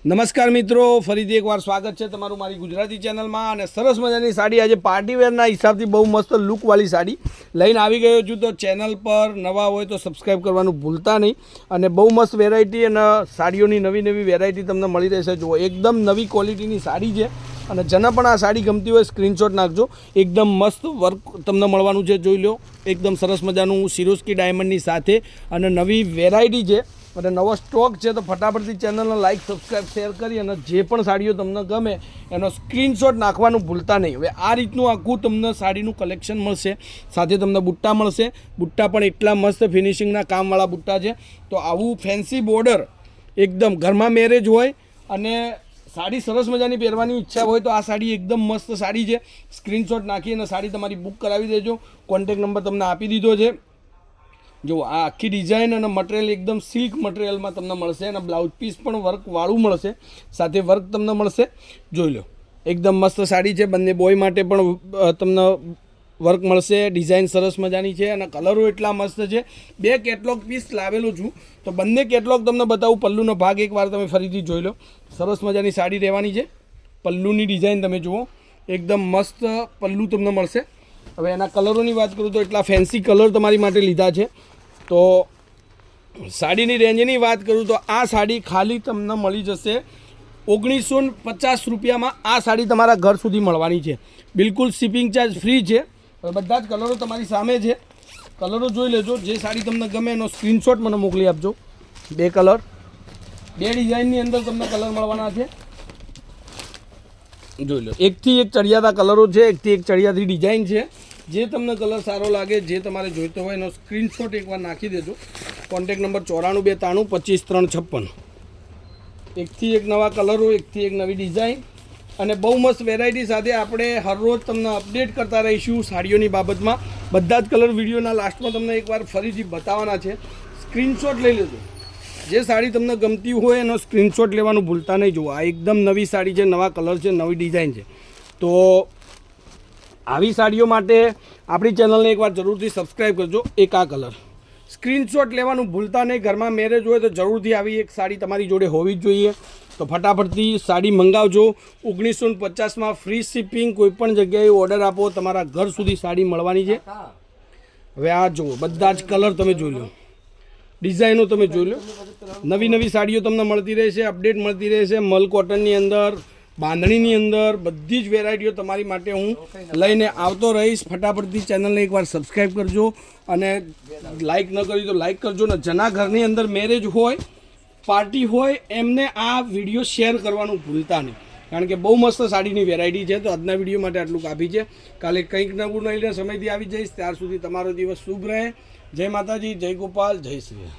નમસ્કાર મિત્રો, ફરીથી એકવાર સ્વાગત છે તમારું મારી ગુજરાતી ચેનલમાં. અને સરસ મજાની સાડી આજે પાર્ટીવેરના હિસાબથી બહુ મસ્ત લુકવાળી સાડી લઈને આવી ગયો છું. તો ચેનલ પર નવા હોય તો સબસ્ક્રાઈબ કરવાનું ભૂલતા નહીં. અને બહુ મસ્ત વેરાયટી અને સાડીઓની નવી નવી વેરાયટી તમને મળી રહેશે. જુઓ, એકદમ નવી ક્વોલિટીની સાડી છે. અને જેને પણ આ સાડી ગમતી હોય સ્ક્રીનશોટ નાખજો. એકદમ મસ્ત વર્ક તમને મળવાનું છે, જોઈ લો. એકદમ સરસ મજાનું સિરોસ્કી ડાયમંડની સાથે અને નવી વેરાયટી છે અને નવો સ્ટોક છે. તો ફટાફટથી ચેનલને લાઇક, સબસ્ક્રાઈબ, શેર કરી અને જે પણ સાડીઓ તમને ગમે એનો સ્ક્રીનશોટ નાખવાનું ભૂલતા નહીં. હવે આ રીતનું આખું તમને સાડીનું કલેક્શન મળશે. સાથે તમને બુટ્ટા મળશે. બુટ્ટા પણ એટલા મસ્ત ફિનિશિંગના કામવાળા બુટ્ટા છે. તો આવું ફેન્સી બોર્ડર, એકદમ ઘરમાં મેરેજ હોય અને સાડી સરસ મજાની પહેરવાની ઈચ્છા હોય તો આ સાડી એકદમ મસ્ત સાડી છે. સ્ક્રીનશોટ નાખી અને સાડી તમારી બુક કરાવી દેજો. કોન્ટેક નંબર તમને આપી દીધો છે. જો આ આખી ડિઝાઇન અને મટીરિયલ એકદમ સિલ્ક મટીરિયલમાં તમને મળશે અને બ્લાઉઝ પીસ પણ વર્કવાળું મળશે. સાથે વર્ક તમને મળશે, જોઈ લો. એકદમ મસ્ત સાડી છે. બંને બોય માટે પણ તમને વર્ક મળશે. ડિઝાઇન સરસ મજાની છે અને કલરો એટલા મસ્ત છે. 2 કેટલોગ પીસ લાવેલું છું તો બંને કેટલોગ તમને બતાવું. પલ્લુનો ભાગ એકવાર તમે ફરીથી જોઈ લો. સરસ મજાની સાડી રહેવાની છે. પલ્લુની ડિઝાઇન તમે જુઓ, એકદમ મસ્ત પલ્લુ તમને મળશે. હવે એના કલરોની વાત કરું તો એટલા ફેન્સી કલર તમારી માટે લીધા છે. તો સાડીની રેન્જની વાત કરું તો આ સાડી ખાલી તમને મળી જશે 1950 રૂપિયામાં. આ સાડી તમારા ઘર સુધી મળવાની છે. બિલકુલ શિપિંગ ચાર્જ ફ્રી છે. બધા જ કલરો તમારી સામે છે. કલરો જોઈ લેજો. જે સાડી તમને ગમે એનો સ્ક્રીનશોટ મને મોકલી આપજો. 2 કલર, 2 ડિઝાઇનની અંદર તમને કલર મળવાના છે. જોઈ લો, એકથી એક ચડિયાતા કલરો છે, એકથી એક ચડિયાતી ડિઝાઇન છે. જે તમને કલર સારો લાગે, જે તમારે જોઈતો હોય એનો સ્ક્રીનશોટ એકવાર નાખી દેજો. Contact number 9492325356. એકથી એક નવા કલરો, એકથી એક નવી ડિઝાઇન અને બહુ મસ્ત વેરાયટી સાથે આપણે હરરોજ તમને અપડેટ કરતા રહીશું સાડીઓની બાબતમાં. બધા જ કલર વિડીયોના લાસ્ટમાં તમને એકવાર ફરીથી બતાવવાના છે. સ્ક્રીનશોટ લઈ લેજો. જે સાડી તમને ગમતી હોય એનો સ્ક્રીનશોટ લેવાનું ભૂલતા નહીં. જુઓ, આ એકદમ નવી સાડી છે, નવા કલર છે, નવી ડિઝાઇન છે. તો આવી સાડીઓ માટે આપણી ચેનલને એકવાર જરૂરથી સબસ્ક્રાઈબ કરજો. એક આ કલર, સ્ક્રીનશોટ લેવાનું ભૂલતા નહીં. ઘરમાં મેરેજ હોય તો જરૂરથી આવી એક સાડી તમારી જોડે હોવી જ જોઈએ. તો ફટાફટથી સાડી મંગાવજો. 1950માં ફ્રી શિપિંગ. કોઈપણ જગ્યાએ ઓર્ડર આપો, તમારા ઘર સુધી સાડી મળવાની છે. હવે આ જુઓ, બધા જ કલર તમે જોઈ લો, ડિઝાઇનો તમે જોઈ લો. નવી નવી સાડીઓ તમને મળતી રહેશે, અપડેટ મળતી રહેશે. મલ કોટનની અંદર, બાંધણીની અંદર બધી જ વેરાયટીઓ તમારી માટે હું લઈને આવતો રહીશ. ફટાફટથી ચેનલને એકવાર સબસ્ક્રાઈબ કરજો અને લાઇક ન કરી તો લાઇક કરજો. ને જેના ઘરની અંદર મેરેજ હોય, પાર્ટી હોય, એમને આ વિડીયો શેર કરવાનું ભૂલતા નહીં. કારણ કે બહુ મસ્ત સાડીની વેરાયટી છે. તો આજના વિડીયો માટે આટલું કાફી છે. કાલે કંઈક નવું લઈને સમયથી આવી જઈશ. ત્યાર સુધી તમારો દિવસ શુભ રહે. જય માતાજી, જય ગોપાલ, જય શ્રી.